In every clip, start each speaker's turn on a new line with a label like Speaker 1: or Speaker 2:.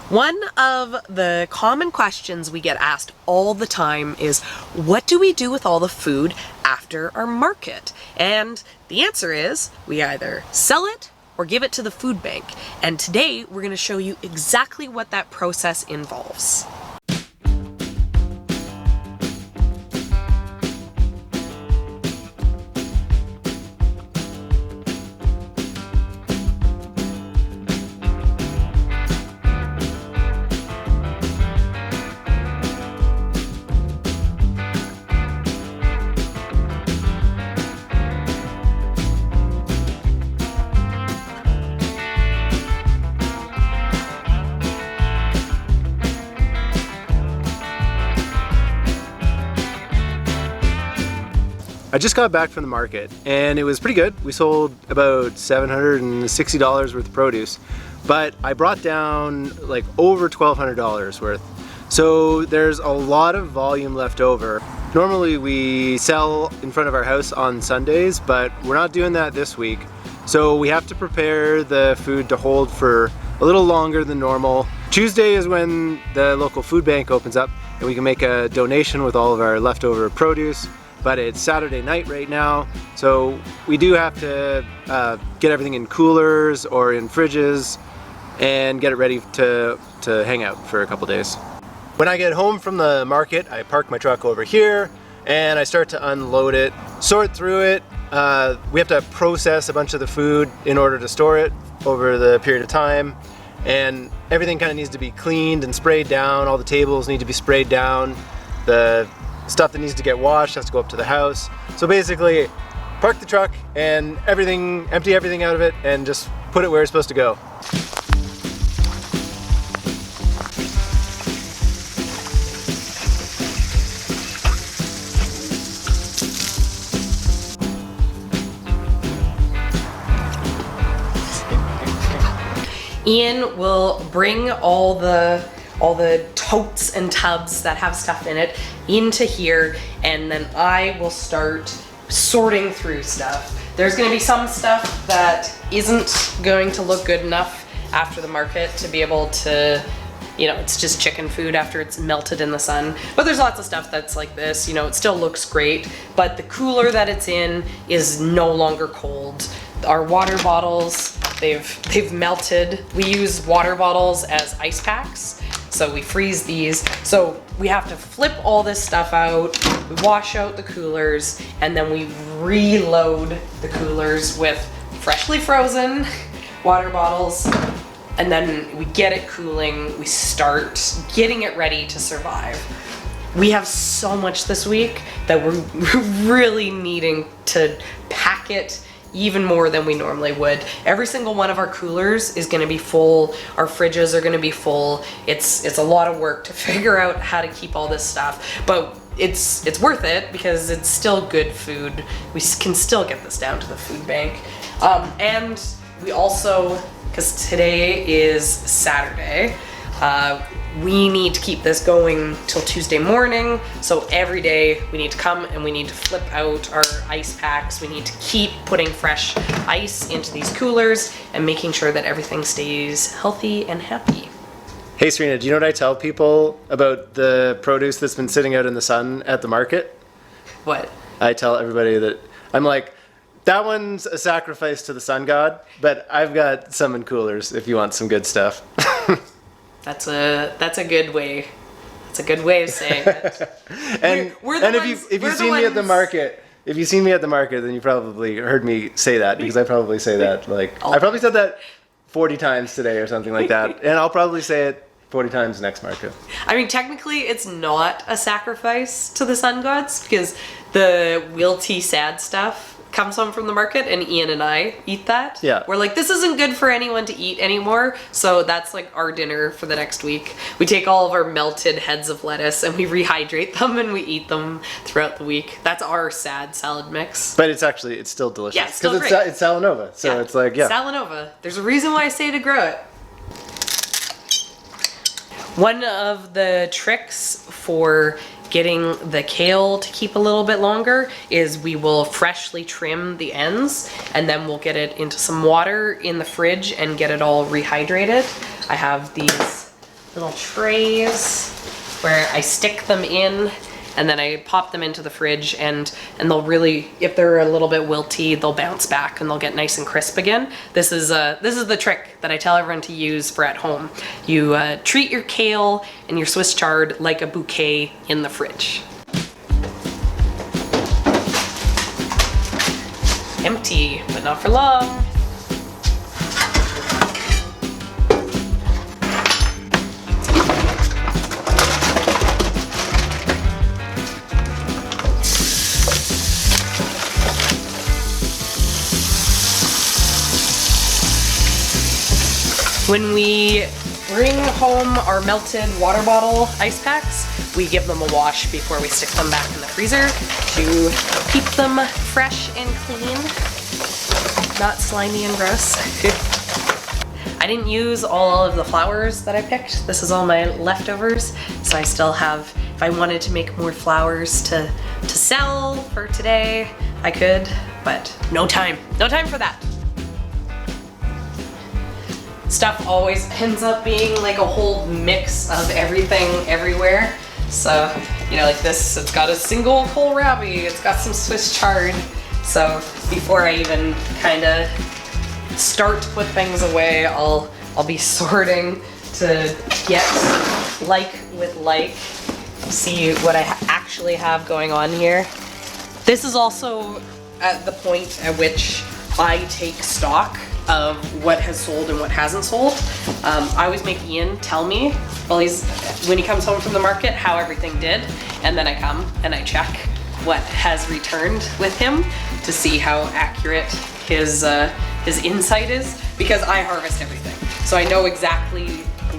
Speaker 1: One of the common questions we get asked all the time is, what do we do with all the food after our market? And the answer is, we either sell it or give it to the food bank. And today we're going to show you exactly what that process involves.
Speaker 2: I just got back from the market and it was pretty good. We sold about $760 worth of produce, but I brought down like over $1,200 worth. So there's a lot of volume left over. Normally we sell in front of our house on Sundays, but we're not doing that this week. So we have to prepare the food to hold for a little longer than normal. Tuesday is when the local food bank opens up and we can make a donation with all of our leftover produce. But it's Saturday night right now, so we do have to get everything in coolers or in fridges and get it ready to hang out for a couple days. When I get home from the market, I park my truck over here and I start to unload it, sort through it. We have to process a bunch of the food in order to store it over the period of time, and everything kind of needs to be cleaned and sprayed down. All the tables need to be sprayed down. The stuff that needs to get washed has to go up to the house. So basically, park the truck and empty everything out of it and just put it where it's supposed to go.
Speaker 1: Ian will bring all the totes and tubs that have stuff in it into here, and then I will start sorting through stuff. There's going to be some stuff that isn't going to look good enough after the market to be able to, you know, it's just chicken food after it's melted in the sun. But there's lots of stuff that's like this, you know, it still looks great, but the cooler that it's in is no longer cold. Our water bottles, they've melted. We use water bottles as ice packs, so we freeze these. So we have to flip all this stuff out, we wash out the coolers, and then we reload the coolers with freshly frozen water bottles, and then we get it cooling, we start getting it ready to survive. We have so much this week that we're really needing to pack it even more than we normally would. Every single one of our coolers is going to be full. Our fridges are going to be full. It's a lot of work to figure out how to keep all this stuff, but it's worth it because it's still good food. We can still get this down to the food bank. And we also, because today is Saturday, we need to keep this going till Tuesday morning. So every day we need to come and we need to flip out our ice packs. We need to keep putting fresh ice into these coolers and making sure that everything stays healthy and happy.
Speaker 2: Hey Serina, do you know what I tell people about the produce that's been sitting out in the sun at the market?
Speaker 1: What?
Speaker 2: I tell everybody that, I'm like, that one's a sacrifice to the sun god, but I've got some in coolers if you want some good stuff.
Speaker 1: That's a good way. That's a good way of saying it.
Speaker 2: If you've seen me at the market, then you probably heard me say that, because I probably say that I probably said that 40 times today or something like that, and I'll probably say it 40 times next market.
Speaker 1: I mean, technically, it's not a sacrifice to the sun gods because the wilty sad stuff comes home from the market, and Ian and I eat that.
Speaker 2: Yeah.
Speaker 1: We're like, this isn't good for anyone to eat anymore, so that's like our dinner for the next week. We take all of our melted heads of lettuce and we rehydrate them and we eat them throughout the week. That's our sad salad mix.
Speaker 2: But it's still delicious.
Speaker 1: Yeah, it's still great.
Speaker 2: It's Salanova, so yeah. It's like, yeah.
Speaker 1: Salanova. There's a reason why I say to grow it. One of the tricks for getting the kale to keep a little bit longer is we will freshly trim the ends, and then we'll get it into some water in the fridge and get it all rehydrated. I have these little trays where I stick them in, and then I pop them into the fridge, and they'll really, if they're a little bit wilty, they'll bounce back and they'll get nice and crisp again. This is the trick that I tell everyone to use for at home. You treat your kale and your Swiss chard like a bouquet in the fridge. Empty, but not for long. When we bring home our melted water bottle ice packs, we give them a wash before we stick them back in the freezer to keep them fresh and clean, not slimy and gross. I didn't use all of the flowers that I picked. This is all my leftovers, so I still have, if I wanted to make more flowers to sell for today, I could, but no time for that. Stuff always ends up being like a whole mix of everything everywhere. So, you know, like this, it's got a single kohlrabi, it's got some Swiss chard. So before I even kind of start to put things away, I'll be sorting to get like with like, see what I actually have going on here. This is also at the point at which I take stock of what has sold and what hasn't sold. I always make Ian tell me when he comes home from the market how everything did, and then I come and I check what has returned with him to see how accurate his insight is, because I harvest everything. So I know exactly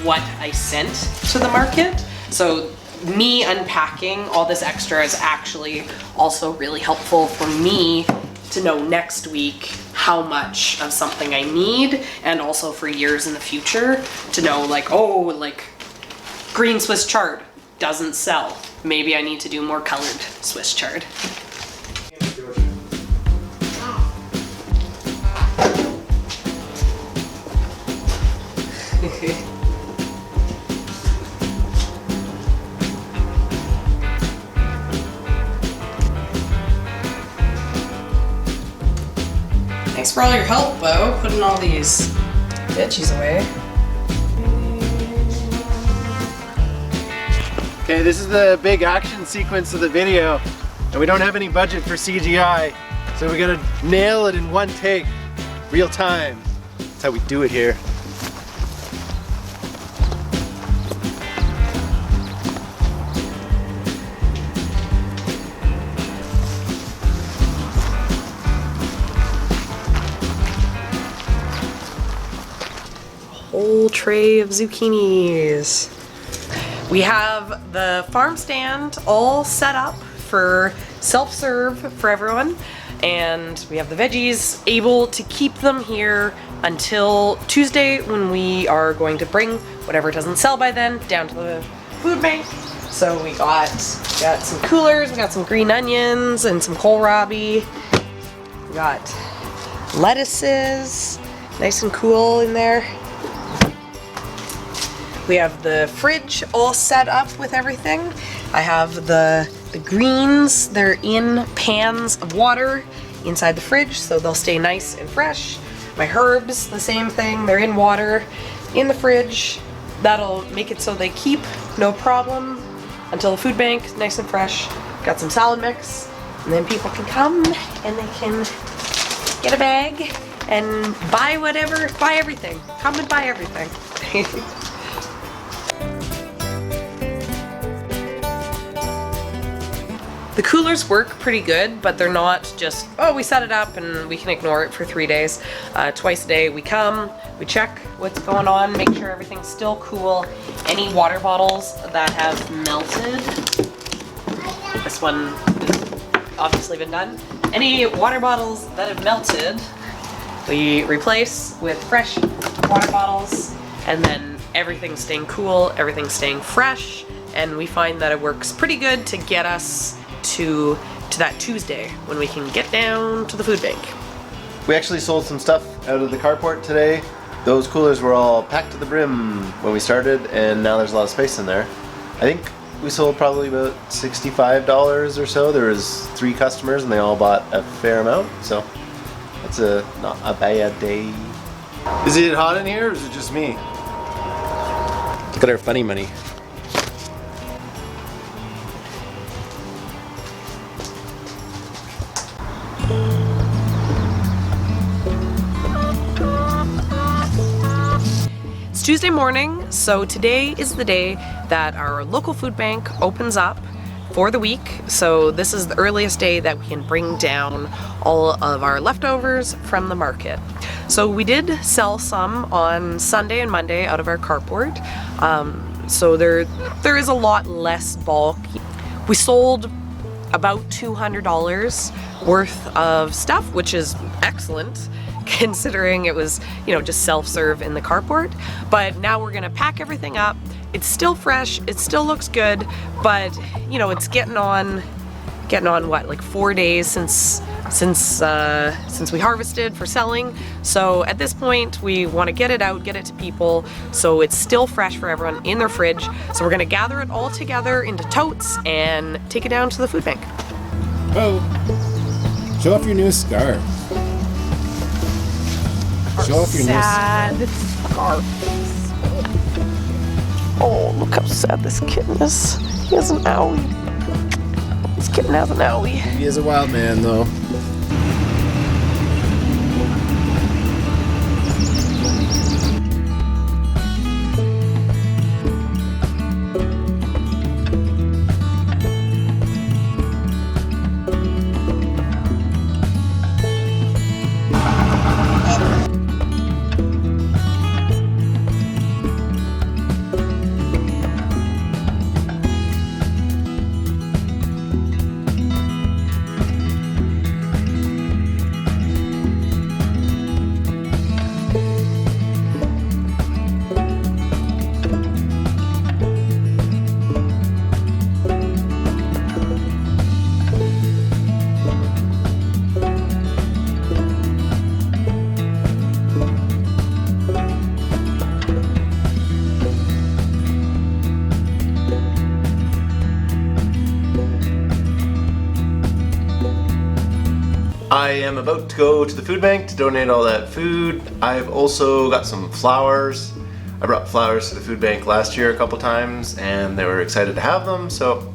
Speaker 1: what I sent to the market. So me unpacking all this extra is actually also really helpful for me to know next week how much of something I need, and also for years in the future to know, like, oh, like green Swiss chard doesn't sell. Maybe I need to do more colored Swiss chard. Thanks for all your help, Bo, putting all these veggies away.
Speaker 2: Okay, this is the big action sequence of the video, and we don't have any budget for CGI, so we gotta nail it in one take, real time. That's how we do it here.
Speaker 1: Whole tray of zucchinis. We have the farm stand all set up for self-serve for everyone, and we have the veggies able to keep them here until Tuesday, when we are going to bring whatever doesn't sell by then down to the food bank. So we got some coolers, we got some green onions and some kohlrabi. We got lettuces, nice and cool in there. We have the fridge all set up with everything. I have the greens, they're in pans of water inside the fridge, so they'll stay nice and fresh. My herbs, the same thing, they're in water in the fridge. That'll make it so they keep no problem until the food bank, nice and fresh. Got some salad mix, and then people can come and they can get a bag and buy everything. Come and buy everything. The coolers work pretty good, but they're not just, oh, we set it up and we can ignore it for 3 days. Twice a day we come, we check what's going on, make sure everything's still cool. Any water bottles that have melted, this one has obviously been done. Any water bottles that have melted, we replace with fresh water bottles, and then everything's staying cool, everything's staying fresh, and we find that it works pretty good to get us to that Tuesday when we can get down to the food bank.
Speaker 2: We actually sold some stuff out of the carport today. those coolers were all packed to the brim when we started, and now there's a lot of space in there. I think we sold probably about $65 or so. There was 3 customers and they all bought a fair amount, so that's not a bad day. Is it hot in here or is it just me? Look at our funny money.
Speaker 1: It's Tuesday morning, so today is the day that our local food bank opens up for the week. So this is the earliest day that we can bring down all of our leftovers from the market. So we did sell some on Sunday and Monday out of our carport. So there is a lot less bulk. We sold about $200 worth of stuff, which is excellent considering it was, just self-serve in the carport. But now we're gonna pack everything up. It's still fresh, it still looks good, but it's getting on what, like 4 days since we harvested for selling. So at this point we want to get it out, get it to people, so it's still fresh for everyone in their fridge. So we're gonna gather it all together into totes and take it down to the food bank.
Speaker 3: Oh, show off your new scarf. Show off your
Speaker 1: sad scarf. Oh, look how sad this kitten is. He has an owie. This kitten has an owie.
Speaker 3: He is a wild man, though.
Speaker 2: I am about to go to the food bank to donate all that food. I've also got some flowers. I brought flowers to the food bank last year a couple times and they were excited to have them, so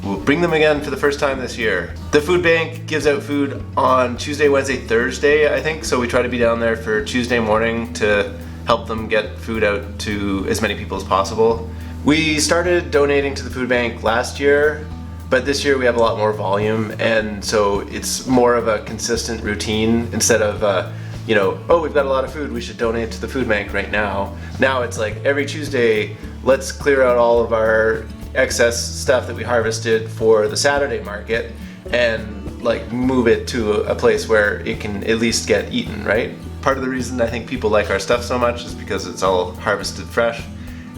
Speaker 2: we'll bring them again for the first time this year. The food bank gives out food on Tuesday, Wednesday, Thursday, I think, so we try to be down there for Tuesday morning to help them get food out to as many people as possible. We started donating to the food bank last year, but this year we have a lot more volume, and so it's more of a consistent routine instead of, oh, we've got a lot of food, we should donate to the food bank right now. Now it's like every Tuesday, let's clear out all of our excess stuff that we harvested for the Saturday market and like move it to a place where it can at least get eaten, right? Part of the reason I think people like our stuff so much is because it's all harvested fresh,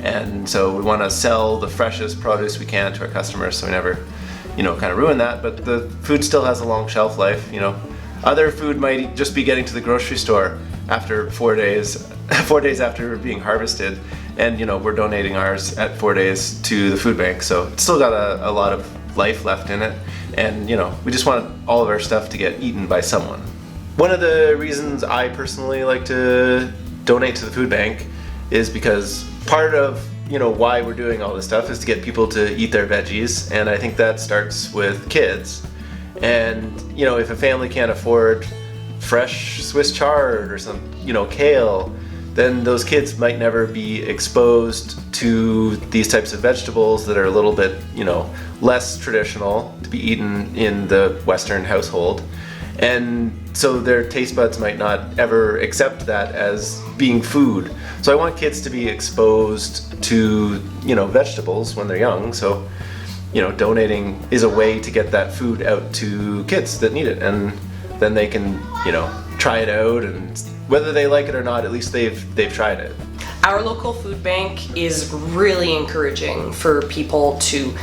Speaker 2: and so we want to sell the freshest produce we can to our customers, so we never kind of ruin that, but the food still has a long shelf life. Other food might just be getting to the grocery store after 4 days, 4 days after being harvested, and we're donating ours at 4 days to the food bank, so it's still got a lot of life left in it, and we just want all of our stuff to get eaten by someone. One of the reasons I personally like to donate to the food bank is because part of why we're doing all this stuff is to get people to eat their veggies, and I think that starts with kids. And if a family can't afford fresh Swiss chard or some kale, then those kids might never be exposed to these types of vegetables that are a little bit less traditional to be eaten in the Western household. And so their taste buds might not ever accept that as being food. So I want kids to be exposed to, vegetables when they're young. So, donating is a way to get that food out to kids that need it. And then they can, try it out, and whether they like it or not, at least they've tried it.
Speaker 1: Our local food bank is really encouraging for people to,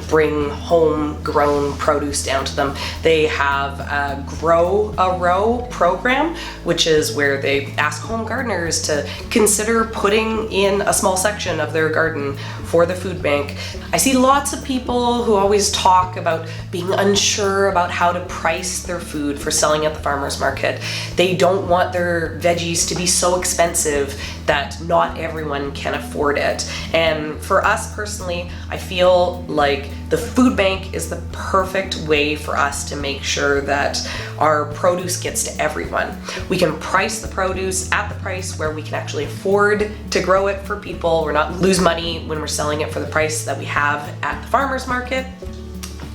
Speaker 1: bring homegrown produce down to them. They have a Grow a Row program, which is where they ask home gardeners to consider putting in a small section of their garden for the food bank. I see lots of people who always talk about being unsure about how to price their food for selling at the farmer's market. They don't want their veggies to be so expensive that not everyone can afford it. And for us personally, I feel like the food bank is the perfect way for us to make sure that our produce gets to everyone. We can price the produce at the price where we can actually afford to grow it for people. We're not lose money when we're selling it for the price that we have at the farmer's market.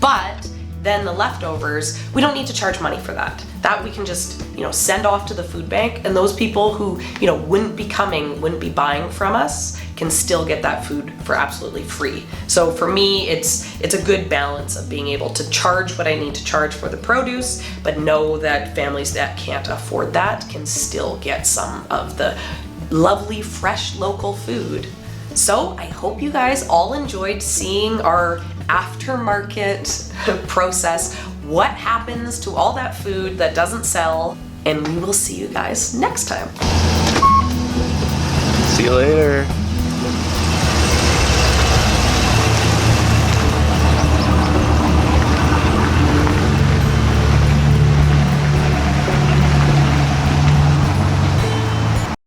Speaker 1: But then the leftovers, we don't need to charge money for that. That we can just, send off to the food bank, and those people who, wouldn't be buying from us can still get that food for absolutely free. So for me, it's a good balance of being able to charge what I need to charge for the produce, but know that families that can't afford that can still get some of the lovely, fresh, local food. So I hope you guys all enjoyed seeing our aftermarket process, what happens to all that food that doesn't sell, and we will see you guys next time.
Speaker 2: See you later.